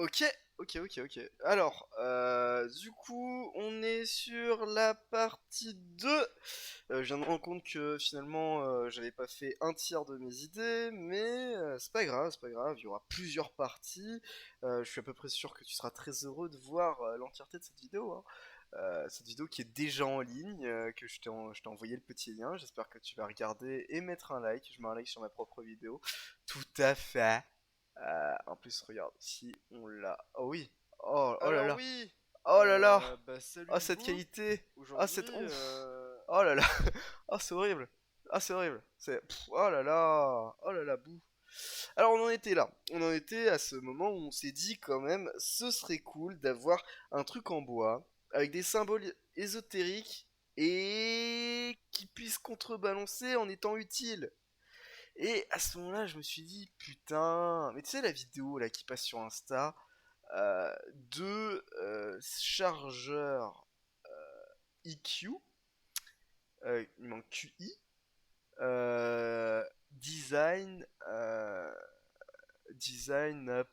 Ok, ok. Alors, du coup, on est sur la partie 2. Je viens de me rendre compte que finalement, j'avais pas fait un tiers de mes idées, mais c'est pas grave, il y aura plusieurs parties. Je suis à peu près sûr que tu seras très heureux de voir l'entièreté de cette vidéo, hein. Cette vidéo qui est déjà en ligne, que je t'ai envoyé le petit lien. J'espère que tu vas regarder et mettre un like. Je mets un like sur ma propre vidéo. Tout à fait. En plus, regarde, si on l'a. Oh oui. Oh là Alors là. oui, Oh là là. salut Oh du cette coup. qualité. Oh Aujourd'hui, cette. Oh là là. Oh c'est horrible. Ah c'est horrible. Oh là là. Oh là là, bouh. Alors on en était là. On en était à ce moment où on s'est dit quand même, ce serait cool d'avoir un truc en bois avec des symboles ésotériques et qui puisse contrebalancer en étant utile. Et à ce moment-là, je me suis dit, putain, mais tu sais la vidéo là qui passe sur Insta de chargeurs EQ, il manque QI, design,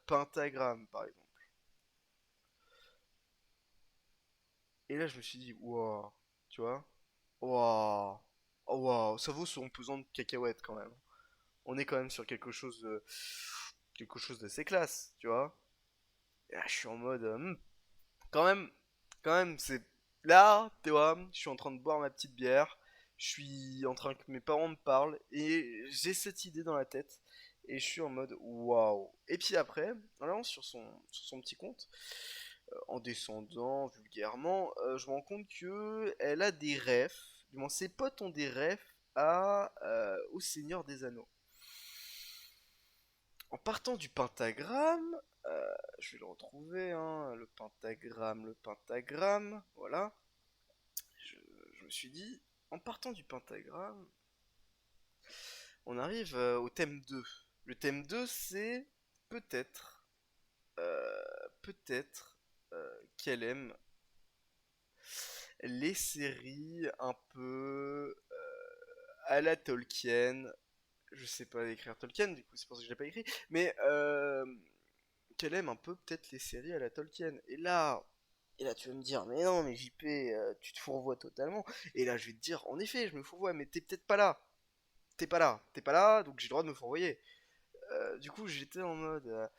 pentagramme par exemple. Et là, je me suis dit, wow, tu vois, wow, oh, wow, ça vaut son pesant de cacahuètes quand même. On est quand même sur quelque chose d'assez classe, tu vois. Et là, je suis en mode, quand même, c'est là, tu vois, je suis en train de boire ma petite bière, je suis en train que mes parents me parlent et j'ai cette idée dans la tête et je suis en mode waouh. Et puis après, en allant sur son petit compte, en descendant vulgairement, je me rends compte que elle a des refs, du moins ses potes ont des refs au Seigneur des Anneaux. En partant du pentagramme, je vais le retrouver, hein, le pentagramme, voilà. je, je me suis dit, en partant du pentagramme, on arrive au thème 2. Le thème 2, c'est peut-être, euh, peut-être qu'elle aime les séries un peu à la Tolkien. Je sais pas écrire Tolkien, du coup c'est pour ça que je l'ai pas écrit, mais qu'elle aime un peu peut-être les séries à la Tolkien. Et là, tu vas me dire, mais non, mais JP, tu te fourvoies totalement. Et là, je vais te dire, en effet, je me fourvoie, mais t'es peut-être pas là. T'es pas là, donc j'ai le droit de me fourvoyer. Du coup, j'étais en mode,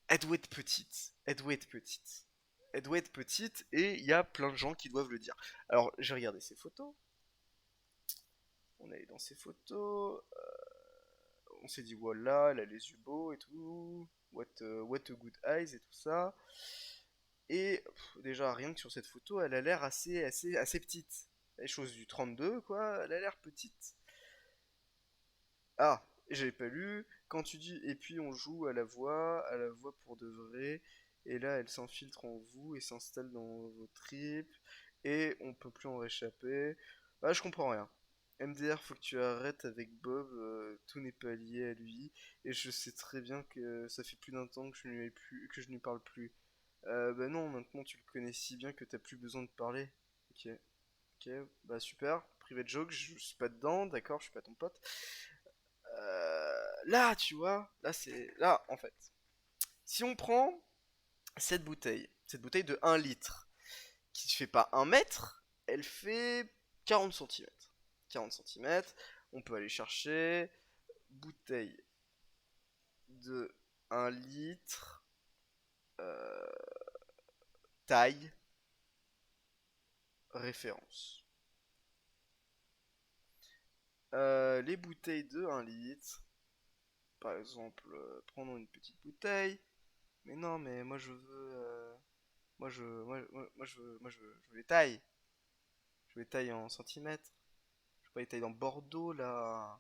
elle doit être petite, elle doit être petite. Elle doit être petite, et il y a plein de gens qui doivent le dire. Alors, j'ai regardé ses photos, on est allé dans ses photos, on s'est dit, voilà, elle a les yeux beaux et tout, what a good eyes et tout ça. Et déjà, rien que sur cette photo, elle a l'air assez petite. Les choses du 32, quoi, elle a l'air petite. Ah, j'avais pas lu. Quand tu dis et puis on joue à la voix pour de vrai, et là elle s'infiltre en vous et s'installe dans vos tripes, et on peut plus en réchapper. Ah, je comprends rien. MDR, faut que tu arrêtes avec Bob, tout n'est pas lié à lui, et je sais très bien que ça fait plus d'un temps que que je ne lui parle plus. Bah non, maintenant tu le connais si bien que t'as plus besoin de parler. Ok, ok, bah super. Private joke, je suis pas dedans, d'accord, je suis pas ton pote. Là, tu vois, là c'est. Là, en fait. Si on prend cette bouteille de 1 litre, qui ne fait pas 1 mètre, elle fait 40 centimètres. 40 centimètres, on peut aller chercher bouteille de 1 litre, euh, taille, référence. Les bouteilles de 1 litre, par exemple, prenons une petite bouteille. Mais non, mais moi je veux. Je veux les tailles. Je veux les tailles en centimètres. Je veux pas les tailles dans Bordeaux là.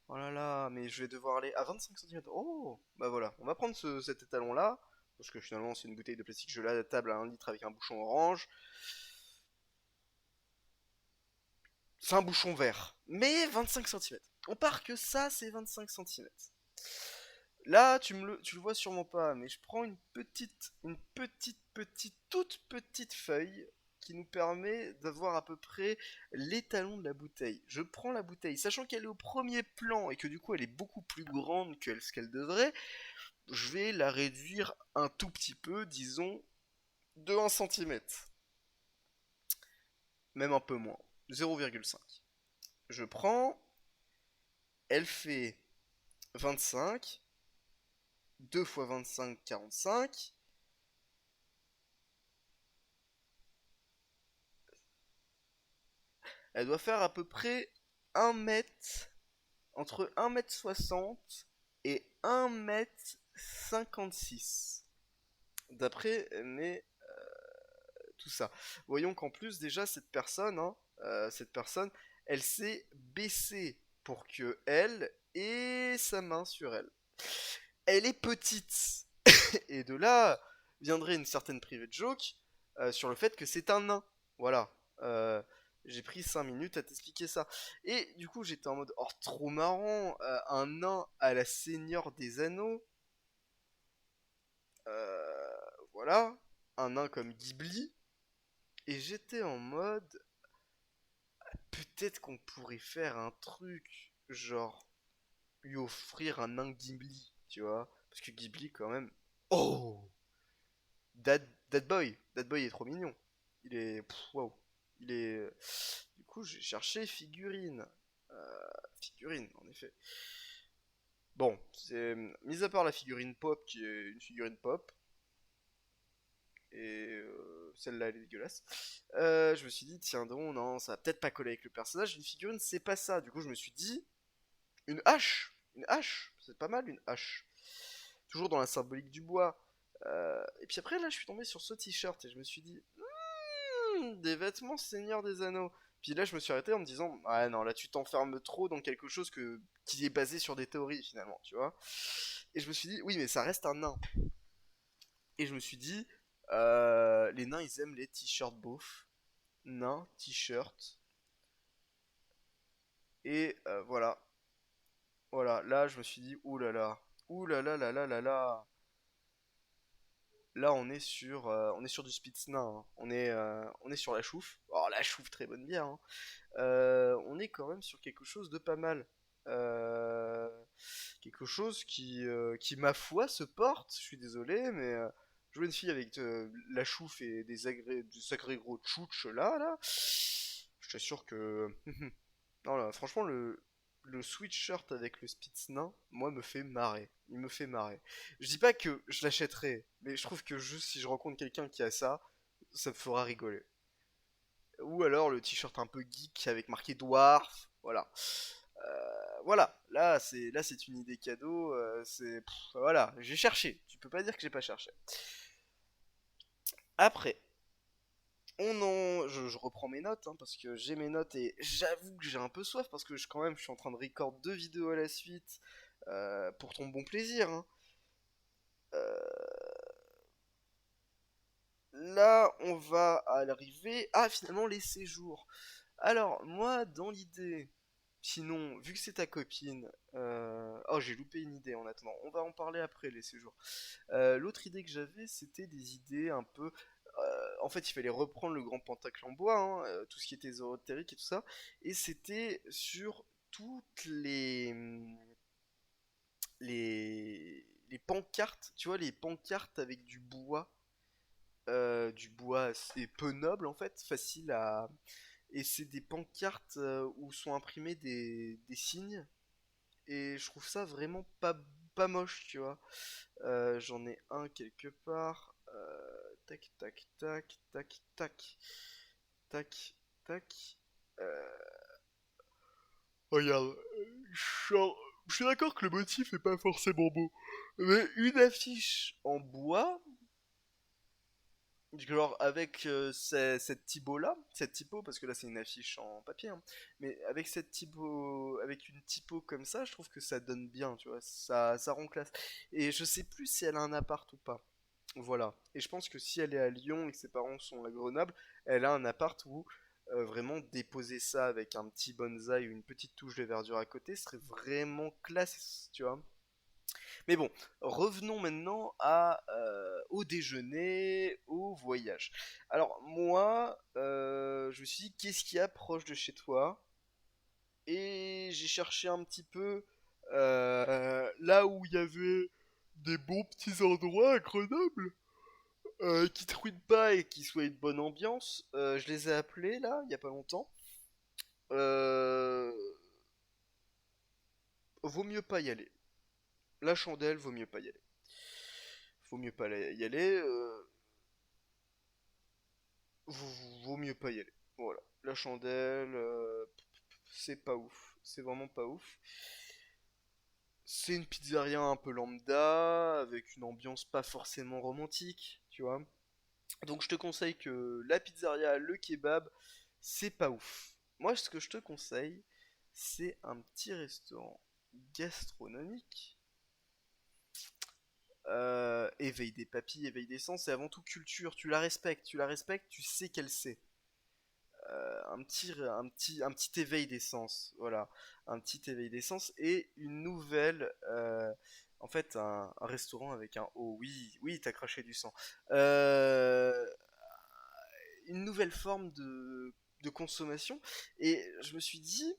Oh là là, mais je vais devoir aller à 25 centimètres. Oh, bah voilà, on va prendre cet étalon là. Parce que finalement, c'est une bouteille de plastique. Je l'ai à la table à 1 litre avec un bouchon orange. C'est un bouchon vert. Mais 25 centimètres. On part que ça, c'est 25 centimètres. Là, tu le vois sûrement pas, mais je prends toute petite feuille qui nous permet d'avoir à peu près l'étalon de la bouteille. Je prends la bouteille, sachant qu'elle est au premier plan et que du coup elle est beaucoup plus grande que ce qu'elle devrait. je vais la réduire un tout petit peu, disons, de 1 centimètre, même un peu moins, 0,5. Je prends, elle fait 25, 2 fois 25, 45. Elle doit faire à peu près 1 mètre, entre 1 mètre 60 et 1 mètre 56. D'après mes tout ça. Voyons qu'en plus déjà cette personne, elle s'est baissée pour que elle ait sa main sur elle. Elle est petite. Et de là viendrait une certaine private joke sur le fait que c'est un nain. Voilà. J'ai pris 5 minutes à t'expliquer ça. Et du coup, j'étais en mode, oh, trop marrant, un nain à la Seigneur des Anneaux. Voilà. Un nain comme Ghibli. Et j'étais en mode, peut-être qu'on pourrait faire un truc, genre, lui offrir un nain Ghibli, tu vois. Parce que Ghibli, quand même. Oh, That Boy est trop mignon. Il est. Waouh. Il est. Du coup, j'ai cherché figurine. Figurine, en effet. Bon, c'est. Mis à part la figurine pop, qui est une figurine pop, et celle-là, elle est dégueulasse. Je me suis dit, tiens donc, non, ça va peut-être pas coller avec le personnage. Une figurine, c'est pas ça. Du coup, je me suis dit, une hache. Une hache. C'est pas mal, une hache. Toujours dans la symbolique du bois. Et puis après, là, je suis tombé sur ce t-shirt et je me suis dit, des vêtements Seigneur des Anneaux. Puis là, je me suis arrêté en me disant, ah non, là, tu t'enfermes trop dans quelque chose qui est basé sur des théories, finalement, tu vois. Et je me suis dit, oui, mais ça reste un nain. Et je me suis dit, les nains, ils aiment les t-shirts beaufs. Nains, t-shirts. Et voilà. Voilà, là, je me suis dit, ouh là là. Ouh là là là là là là. Là, on est sur du Spitz nain, hein. On est sur la chouffe. Oh, la chouffe, très bonne bière, hein. On est quand même sur quelque chose de pas mal. Euh, Quelque chose qui, ma foi, se porte. Je suis désolé, mais jouer une fille avec la chouffe et du sacré gros tchouch là, je t'assure que. Non, là, franchement, le sweatshirt avec le Spitz nain, moi, me fait marrer. Il me fait marrer. Je dis pas que je l'achèterai, mais je trouve que juste si je rencontre quelqu'un qui a ça, ça me fera rigoler. Ou alors le t-shirt un peu geek avec marqué Dwarf, voilà. Voilà, là c'est une idée cadeau, voilà, j'ai cherché. Tu peux pas dire que j'ai pas cherché. Après, je reprends mes notes, hein, parce que j'ai mes notes et j'avoue que j'ai un peu soif parce que quand même je suis en train de record 2 vidéos à la suite pour ton bon plaisir, hein. Là, on va arriver à finalement les séjours. Alors, moi, dans l'idée, sinon, vu que c'est ta copine, oh, j'ai loupé une idée en attendant. On va en parler après les séjours. L'autre idée que j'avais, c'était des idées un peu. En fait, il fallait reprendre le grand pentacle en bois, hein, tout ce qui était ésotérique et tout ça, et c'était sur toutes les pancartes, tu vois, les pancartes avec du bois assez peu noble en fait, facile à. Et c'est des pancartes où sont imprimés des signes. Et je trouve ça vraiment pas moche, tu vois. J'en ai un quelque part. Tac, tac, tac, tac, tac, tac, tac. Euh, Regarde, je suis d'accord que le motif est pas forcément beau. Mais une affiche en bois, genre avec cette typo là, cette typo, parce que là c'est une affiche en papier, hein, mais avec cette typo, avec une typo comme ça, je trouve que ça donne bien, tu vois, ça rend classe. Et je sais plus si elle a un appart ou pas. Voilà. Et je pense que si elle est à Lyon et que ses parents sont à Grenoble, elle a un appart où vraiment déposer ça avec un petit bonsaï ou une petite touche de verdure à côté serait vraiment classe, tu vois. Mais bon, revenons maintenant au déjeuner, au voyage. Alors moi, je me suis dit, qu'est-ce qu'il y a proche de chez toi? Et j'ai cherché un petit peu là où il y avait des bons petits endroits à Grenoble qui truinent pas et qui soient une bonne ambiance. Je les ai appelés là, il y a pas longtemps. Euh, Vaut mieux pas y aller. La chandelle, vaut mieux pas y aller. Vaut mieux pas y aller. Vaut mieux pas y aller. Voilà. La chandelle, c'est pas ouf. C'est vraiment pas ouf. C'est une pizzeria un peu lambda, avec une ambiance pas forcément romantique, tu vois. Donc je te conseille que la pizzeria, le kebab, c'est pas ouf. Moi, ce que je te conseille, c'est un petit restaurant gastronomique. Éveil des papilles, éveil des sens, c'est avant tout culture. Tu la respectes, tu sais qu'elle sait. Un petit éveil des sens, voilà, un petit éveil des sens et une nouvelle, en fait, un restaurant avec un O. Oui, oui, t'as craché du sang. Euh, une nouvelle forme de consommation. Et je me suis dit,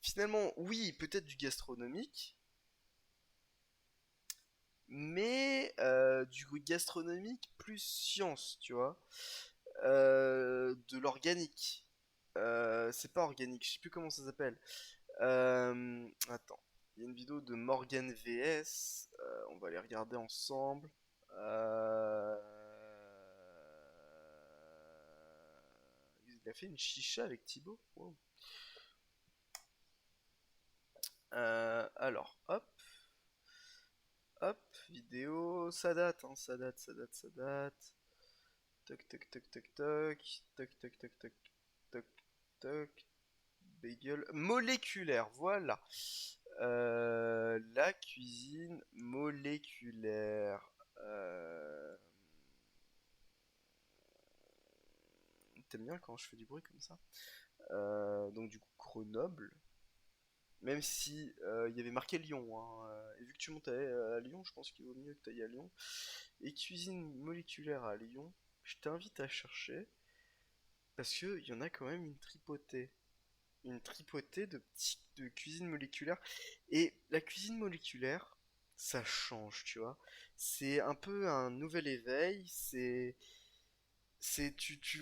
finalement, oui, peut-être du gastronomique, mais du gastronomique plus science, tu vois, de l'organique. C'est pas organique, je sais plus comment ça s'appelle. Attends, il y a une vidéo de Morgan VS, on va les regarder ensemble. Euh, Il a fait une chicha avec Thibaut. Wow. Alors, hop, hop, vidéo, ça date, hein, ça date, ça date, ça date. Toc, toc, toc, toc, toc, toc, toc, toc, toc, toc, toc, bagel moléculaire, voilà. La cuisine moléculaire. Euh, T'aimes bien quand je fais du bruit comme ça? Donc du coup Grenoble. Même si il y avait marqué Lyon, hein, et vu que tu montes à Lyon, je pense qu'il vaut mieux que tu ailles à Lyon. Et cuisine moléculaire à Lyon, je t'invite à chercher parce que il y en a quand même une tripotée de cuisine moléculaire. Et la cuisine moléculaire, ça change, tu vois. C'est un peu un nouvel éveil.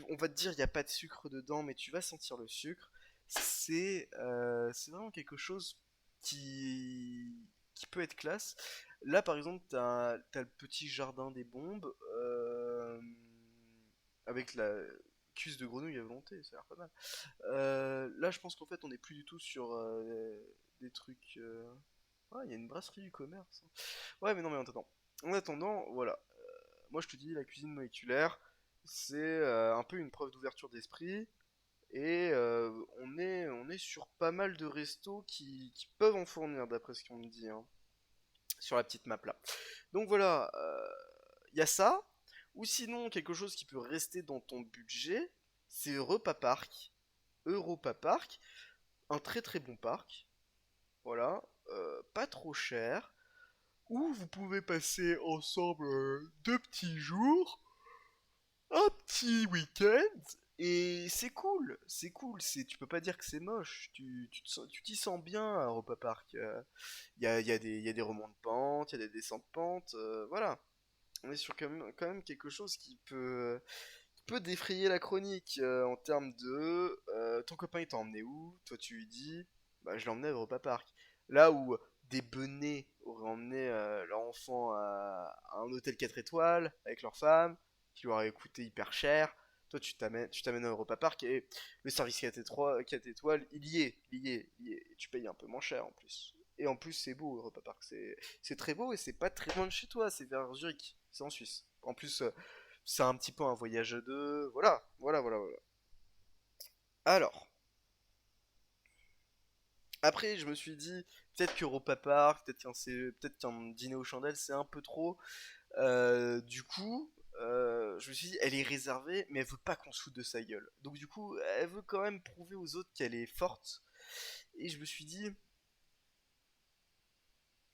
On va te dire, il n'y a pas de sucre dedans, mais tu vas sentir le sucre. C'est vraiment quelque chose qui, qui peut être classe. Là, par exemple, t'as le petit jardin des bombes avec la cuisse de grenouille à volonté, ça a l'air pas mal. Là, je pense qu'en fait, on n'est plus du tout sur des trucs. Ah, il y a une brasserie du commerce, hein. Ouais, mais non, mais en attendant. En attendant, voilà. Moi, je te dis, la cuisine moléculaire, c'est un peu une preuve d'ouverture d'esprit. Et on est sur pas mal de restos qui peuvent en fournir, d'après ce qu'on me dit, hein, sur la petite map là. Donc voilà, il y a ça. Ou sinon, quelque chose qui peut rester dans ton budget, c'est Europa Park. Europa Park, un très très bon parc, voilà, pas trop cher, où vous pouvez passer ensemble 2 petits jours, un petit week-end, et c'est cool, tu peux pas dire que c'est moche, tu t'y sens bien à Europa Park. Il y a des remonts de pente, il y a des descentes de pente, voilà. On est sur quand même quelque chose qui peut défrayer la chronique en termes de ton copain il t'a emmené où? Toi tu lui dis bah je l'ai emmené à Europa Park. Là où des benets auraient emmené leur enfant à un hôtel 4 étoiles avec leur femme, qui leur aurait coûté hyper cher. Toi tu t'amènes à Europa Park et le service 4 étoiles, il y est. Et tu payes un peu moins cher en plus. Et en plus c'est beau Europa Park, c'est très beau et c'est pas très loin de chez toi, c'est vers Zurich, c'est en Suisse. En plus c'est un petit peu un voyage à deux. Voilà, voilà, voilà, voilà. Alors, après, je me suis dit, peut-être qu'Europa Park, peut-être qu'un dîner aux chandelles, c'est un peu trop. Du coup, je me suis dit, elle est réservée, mais elle veut pas qu'on se foute de sa gueule. Donc, du coup, elle veut quand même prouver aux autres qu'elle est forte. Et je me suis dit,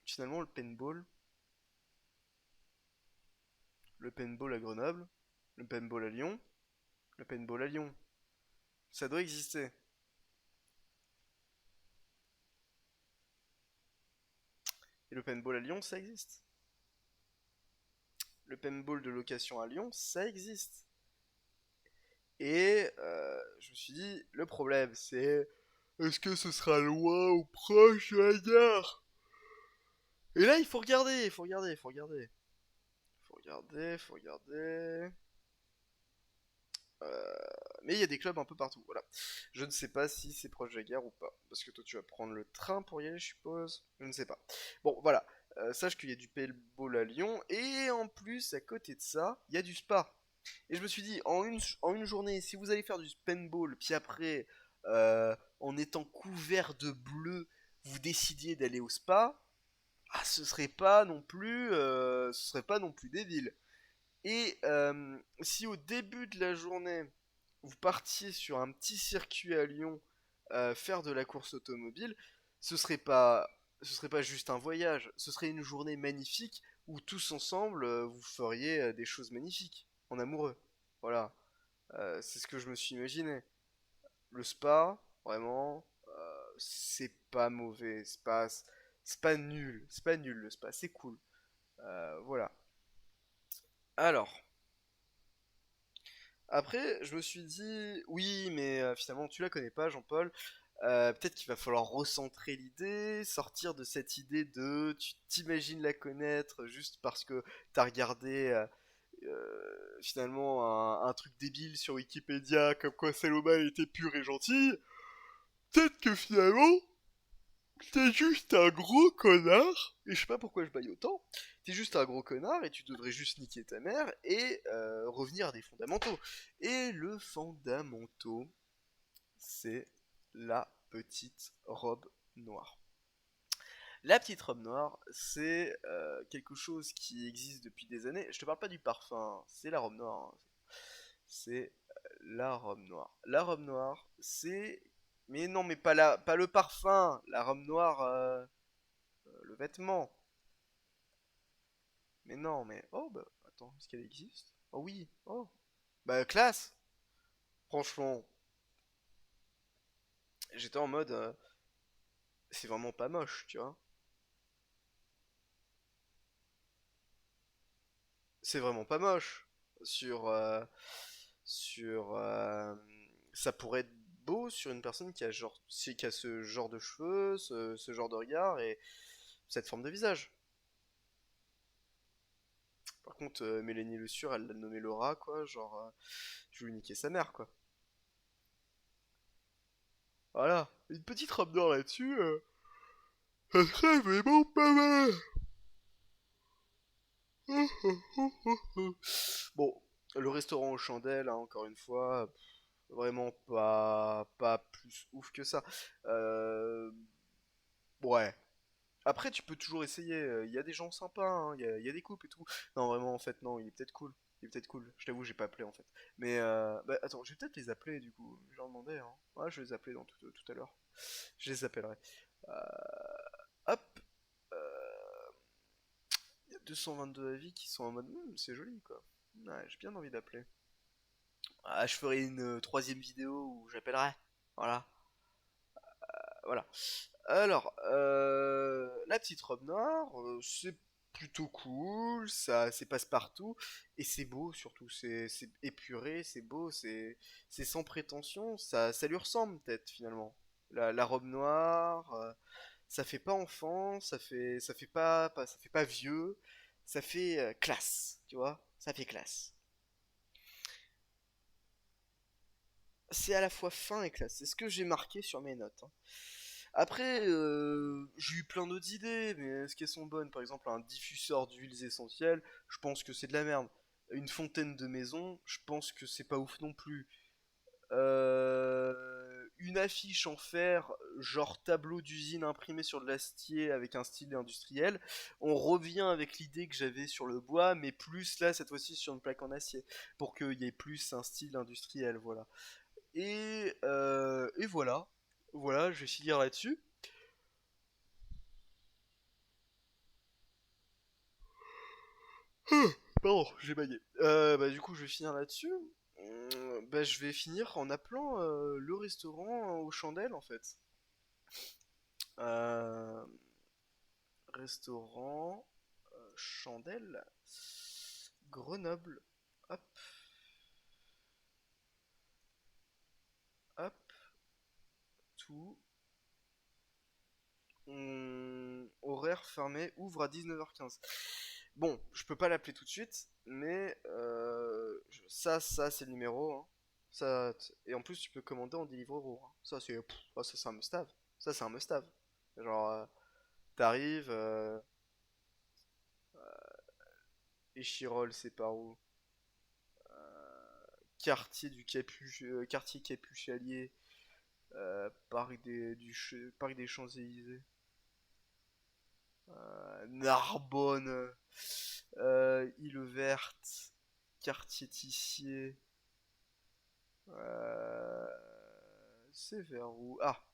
finalement, le paintball à Grenoble, le paintball à Lyon, le paintball à Lyon, ça doit exister. Et le paintball à Lyon, ça existe. paintball de location à Lyon, ça existe. Et je me suis dit, le problème c'est, est-ce que ce sera loin ou proche de la gare? Et là, il faut regarder, il faut regarder, il faut regarder. Faut regarder, faut regarder. Euh, Mais il y a des clubs un peu partout, voilà. Je ne sais pas si c'est proche de la gare ou pas. Parce que toi, tu vas prendre le train pour y aller, je suppose. Je ne sais pas. Bon, voilà. Sache qu'il y a du paintball à Lyon. Et en plus, à côté de ça, il y a du spa. Et je me suis dit, en une journée, si vous allez faire du paintball, puis après, en étant couvert de bleu, vous décidiez d'aller au spa, ah, ce serait pas non plus débile. Et si au début de la journée, vous partiez sur un petit circuit à Lyon faire de la course automobile, ce serait pas, ce serait pas juste un voyage, ce serait une journée magnifique où tous ensemble vous feriez des choses magnifiques en amoureux. Voilà. C'est ce que je me suis imaginé. Le spa, vraiment, c'est pas mauvais, c'est pas nul, c'est pas nul le spa, c'est cool. Voilà. Alors, après, je me suis dit, oui, mais finalement, tu la connais pas, Jean-Paul. Peut-être qu'il va falloir recentrer l'idée, sortir de cette idée de tu t'imagines la connaître juste parce que t'as regardé finalement un truc débile sur Wikipédia comme quoi Saloma était pure et gentille. Peut-être que finalement, t'es juste un gros connard, et je sais pas pourquoi je baille autant, t'es juste un gros connard et tu devrais juste niquer ta mère et revenir à des fondamentaux. Et le fondamental, c'est la petite robe noire. La petite robe noire, c'est quelque chose qui existe depuis des années. Je te parle pas du parfum, hein, c'est la robe noire, hein. C'est la robe noire. La robe noire, c'est... Mais non, mais pas le parfum, la robe noire, le vêtement. Mais non, mais... Oh, bah, attends, est-ce qu'elle existe? Oh oui, oh. Bah, classe. Franchement, j'étais en mode... c'est vraiment pas moche, tu vois. C'est vraiment pas moche. Sur... sur... ça pourrait être beau sur une personne qui a, qui a ce genre de cheveux, ce genre de regard et cette forme de visage. Par contre, Mélanie Le Sur, elle l'a nommé Laura, quoi. Genre, je vais lui niquer sa mère, quoi. Voilà. Une petite robe noire là-dessus, ça serait vraiment pas mal. Bon, le restaurant aux chandelles, hein, encore une fois, vraiment pas plus ouf que ça. Euh, ouais. Après, tu peux toujours essayer. Il y a des gens sympas, hein, il y a des couples et tout. Non, vraiment, en fait, non, il est peut-être cool. Il est peut-être cool. Je t'avoue, j'ai pas appelé en fait. Mais bah, attends, je vais peut-être les appeler du coup. Je vais leur demander. Hein. Ouais, je vais les appeler tout à l'heure. Je les appellerai. Euh, hop. Euh, Il y a 222 avis qui sont en mode c'est joli quoi. Ouais, j'ai bien envie d'appeler. Ah, je ferai une troisième vidéo où j'appellerai. Voilà. Voilà. Alors, la petite robe noire, c'est plutôt cool, ça c'est passe-partout, et c'est beau surtout, c'est épuré, c'est beau, c'est sans prétention, ça lui ressemble peut-être finalement. La robe noire, ça fait pas enfant, ça fait pas vieux, ça fait classe, tu vois, ça fait classe. C'est à la fois fin et classe, c'est ce que j'ai marqué sur mes notes, hein. Après, j'ai eu plein d'autres idées, mais est-ce qu'elles sont bonnes? Par exemple, un diffuseur d'huiles essentielles, je pense que c'est de la merde. Une fontaine de maison, je pense que c'est pas ouf non plus. Une affiche en fer, genre tableau d'usine imprimé sur de l'acier avec un style industriel. On revient avec l'idée que j'avais sur le bois, mais plus là, cette fois-ci, sur une plaque en acier, pour qu'il y ait plus un style industriel, voilà. Et voilà. Voilà, je vais finir là-dessus. Pardon, j'ai baillé. Bah, du coup, je vais finir là-dessus. Bah, je vais finir en appelant le restaurant aux chandelles, en fait. Euh, Restaurant chandelle. Grenoble. Hop, hop, tout. Horaire fermé, ouvre à 19h15. Bon, je peux pas l'appeler tout de suite, mais ça c'est le numéro, hein. Et en plus, tu peux commander en Deliveroo, hein. Ça, c'est un must-have. Ça, c'est un must-have. Genre, t'arrives, Échirol, c'est par où? Quartier Capuchalier, Parc des Champs-Élysées, Narbonne, Île Verte, Quartier Tissier, euh, c'est vers où? Ah,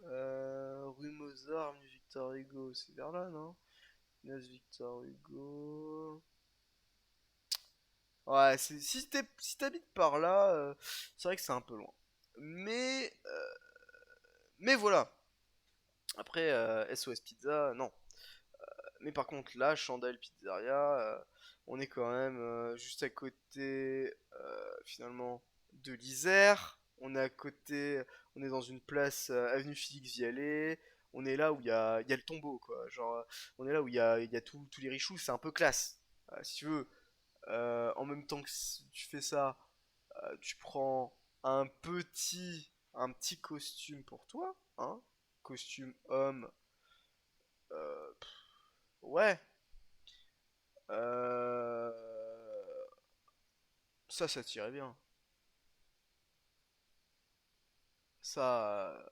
rue Mozart, avenue Victor Hugo, c'est vers là, non? Place Victor Hugo. Ouais, si t'habites par là, c'est vrai que c'est un peu loin. Mais, euh, mais voilà. Après, SOS Pizza, non. Mais par contre, là, Chandelle Pizzeria, on est quand même juste à côté, finalement, de l'Isère. On est à côté, on est dans une place, avenue Félix Vialet. On est là où il y a le tombeau, quoi. Genre, on est là où il y a tous les richoux, c'est un peu classe. Si tu veux, en même temps que tu fais ça, tu prends un petit costume pour toi, hein. Costume homme, ouais. Euh, ça tirait bien. Ça,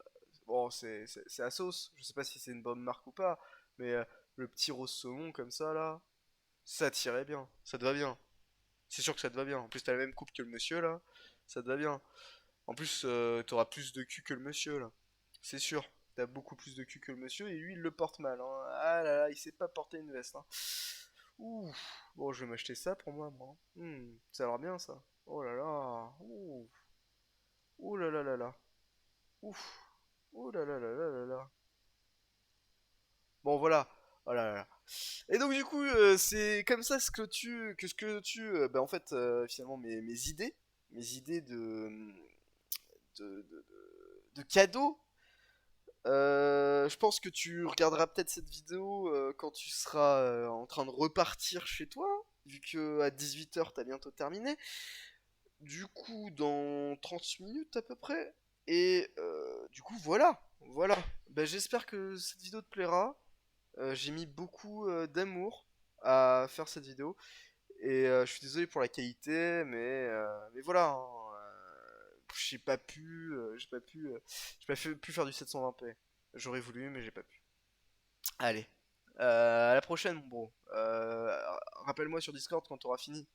bon, c'est la sauce. Je sais pas si c'est une bonne marque ou pas, mais le petit rose saumon comme ça là, ça tirait bien. Ça te va bien. C'est sûr que ça te va bien. En plus, t'as la même coupe que le monsieur là, ça te va bien. En plus, t'auras plus de cul que le monsieur là. C'est sûr. T'as beaucoup plus de cul que le monsieur et lui il le porte mal, hein. Ah là là, il sait pas porter une veste, hein. Ouh. Bon, je vais m'acheter ça pour moi. Ça a l'air bien ça. Oh là là. Ouh. Ouh là là là là. Ouf. Ouh là là là là là là. Bon voilà. Oh là là là. Et donc du coup, c'est comme ça ce que tu, bah, en fait, finalement mes idées de cadeaux. Je pense que tu regarderas peut-être cette vidéo quand tu seras en train de repartir chez toi, vu que à 18h t'as bientôt terminé. Du coup, dans 30 minutes à peu près. Et du coup, voilà. Ben, j'espère que cette vidéo te plaira. J'ai mis beaucoup d'amour à faire cette vidéo. Et je suis désolé pour la qualité, mais voilà, hein, j'ai pas pu faire du 720p. J'aurais voulu, mais j'ai pas pu. Allez, à la prochaine, mon bro. Rappelle-moi sur Discord quand t'auras fini.